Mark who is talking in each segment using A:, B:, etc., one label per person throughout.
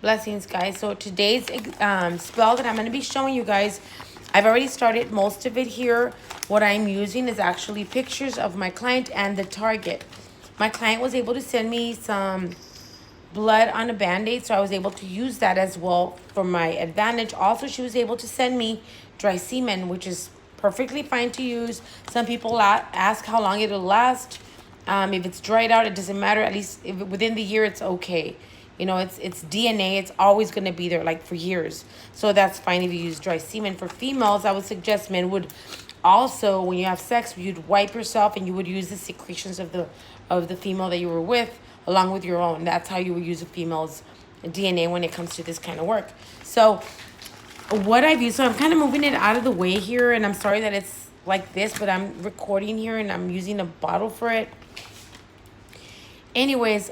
A: Blessings, guys. So today's spell that I'm going to be showing you guys, I've already started most of it here. What I'm using is actually pictures of my client and the target. My client was able to send me some blood on a band-aid, so I was able to use that as well for my advantage. Also, she was able to send me dry semen, which is perfectly fine to use. Some people ask how long it'll last. If it's dried out, it doesn't matter. At least if within the year, it's okay. You know, it's DNA. It's always going to be there, like, for years. So that's fine if you use dry semen. For females, I would suggest men would also, when you have sex, you'd wipe yourself and you would use the secretions of the female that you were with along with your own. That's how you would use a female's DNA when it comes to this kind of work. So what I've used, so I'm kind of moving it out of the way here, and I'm sorry that it's like this, but I'm recording here and I'm using a bottle for it. Anyways,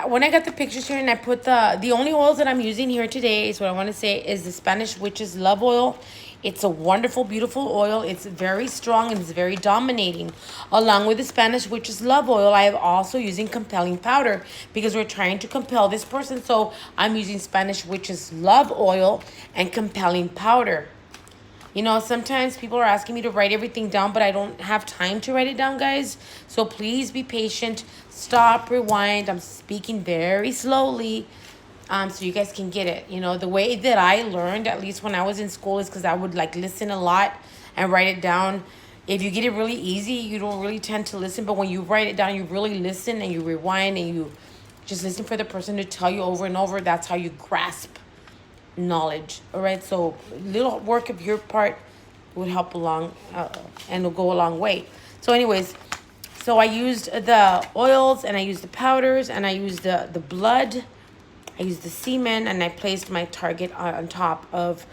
A: when I got the pictures here and I put the only oils that I'm using here today is what I want to say is the Spanish Witch's Love Oil. It's a wonderful, beautiful oil. It's very strong and it's very dominating. Along with the Spanish Witch's Love Oil, I am also using compelling powder because we're trying to compel this person. So I'm using Spanish Witch's Love Oil and compelling powder. You know, sometimes people are asking me to write everything down, but I don't have time to write it down, guys. So please be patient. Stop, rewind. I'm speaking very slowly so you guys can get it. You know, the way that I learned, at least when I was in school, is because I would, like, listen a lot and write it down. If you get it really easy, you don't really tend to listen. But when you write it down, you really listen and you rewind and you just listen for the person to tell you over and over. That's how you grasp knowledge. All right, so little work of your part would help along and will go a long way. So anyways, so I used the oils and I used the powders and I used the blood, I used the semen, and I placed my target on top of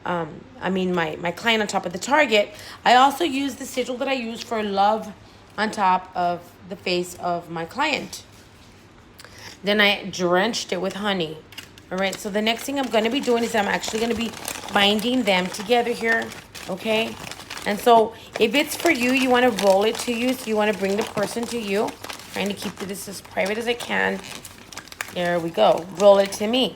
A: my client on top of the target. I also used the sigil that I used for love on top of the face of my client. Then I drenched it with honey. All right, so the next thing I'm going to be doing is I'm actually going to be binding them together here, okay? And so if it's for you, you want to roll it to you. So you want to bring the person to you. Trying to keep this as private as I can. There we go. Roll it to me.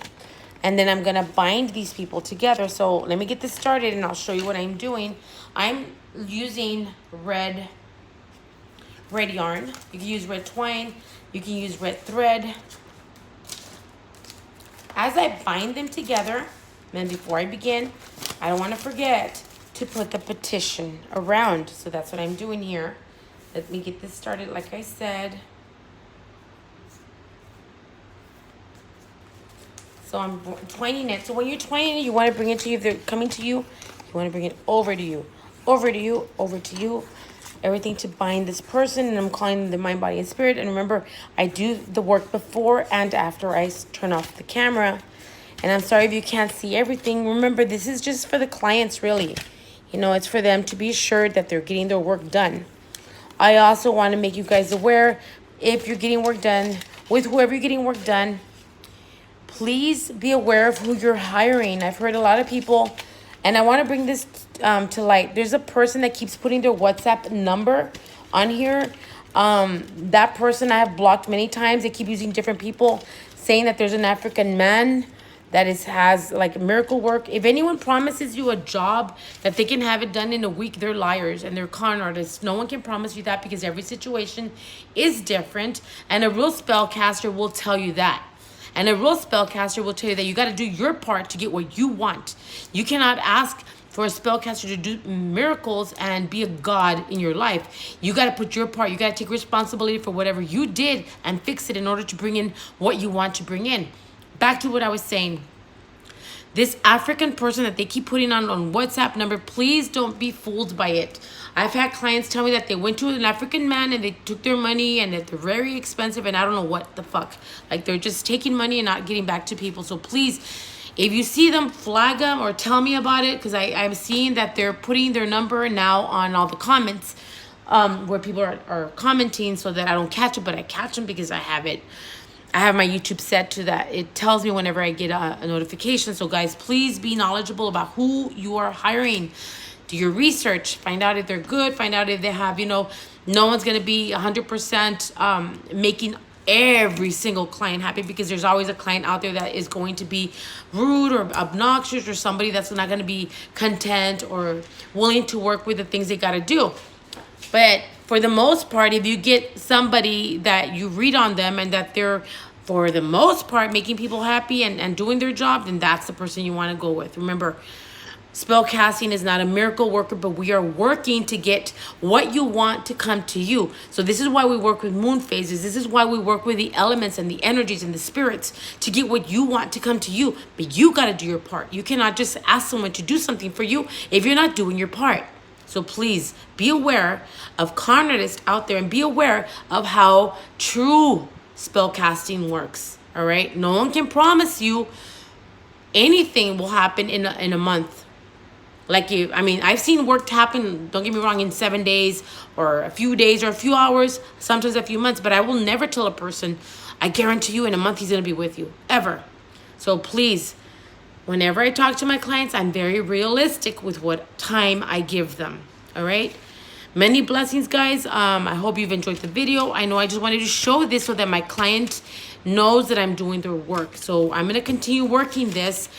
A: And then I'm going to bind these people together. So let me get this started and I'll show you what I'm doing. I'm using red yarn. You can use red twine. You can use red thread. As I bind them together, and before I begin, I don't want to forget to put the petition around. So that's what I'm doing here. Let me get this started, like I said. So I'm twining it. So when you're twining it, you want to bring it to you. If they're coming to you, you want to bring it over to you. Over to you, over to you. Everything to bind this person, and I'm calling the mind, body, and spirit. And remember, I do the work before and after I turn off the camera. And I'm sorry if you can't see everything. Remember, this is just for the clients, really. You know, it's for them to be assured that they're getting their work done. I also want to make you guys aware, if you're getting work done, with whoever you're getting work done, please be aware of who you're hiring. I've heard a lot of people, and I want to bring this to light. There's a person that keeps putting their WhatsApp number on here. That person I have blocked many times. They keep using different people, saying that there's an African man that has like miracle work. If anyone promises you a job that they can have it done in a week, they're liars and they're con artists. No one can promise you that because every situation is different, and a real spellcaster will tell you that. And a real spellcaster will tell you that you got to do your part to get what you want. You cannot ask for a spellcaster to do miracles and be a god in your life. You got to put your part. You got to take responsibility for whatever you did and fix it in order to bring in what you want to bring in. Back to what I was saying. This African person that they keep putting on WhatsApp number, please don't be fooled by it. I've had clients tell me that they went to an African man and they took their money and that they're very expensive and I don't know what the fuck. Like, they're just taking money and not getting back to people. So please, if you see them, flag them or tell me about it, because I'm seeing that they're putting their number now on all the comments where people are commenting so that I don't catch it, but I catch them because I have it. I have my YouTube set to that. It tells me whenever I get a notification. So guys, please be knowledgeable about who you are hiring. Do your research. Find out if they're good. Find out if they have, no one's going to be 100% making every single client happy, because there's always a client out there that is going to be rude or obnoxious, or somebody that's not going to be content or willing to work with the things they got to do. But for the most part, if you get somebody that you read on them and that they're, for the most part, making people happy and doing their job, then that's the person you want to go with. Remember, spell casting is not a miracle worker, but we are working to get what you want to come to you. So this is why we work with moon phases. This is why we work with the elements and the energies and the spirits to get what you want to come to you. But you got to do your part. You cannot just ask someone to do something for you if you're not doing your part. So please be aware of con artists out there, and be aware of how true spell casting works. All right. No one can promise you anything will happen in a month. Like I've seen work happen, don't get me wrong, in 7 days or a few days or a few hours, sometimes a few months. But I will never tell a person, I guarantee you in a month he's going to be with you, ever. So please, whenever I talk to my clients, I'm very realistic with what time I give them. All right. Many blessings, guys. I hope you've enjoyed the video. I know I just wanted to show this so that my client knows that I'm doing their work. So I'm going to continue working this.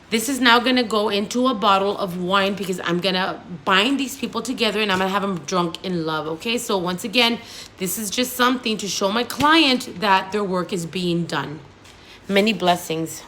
A: This is now going to go into a bottle of wine, because I'm going to bind these people together and I'm going to have them drunk in love. Okay. So once again, this is just something to show my client that their work is being done. Many blessings.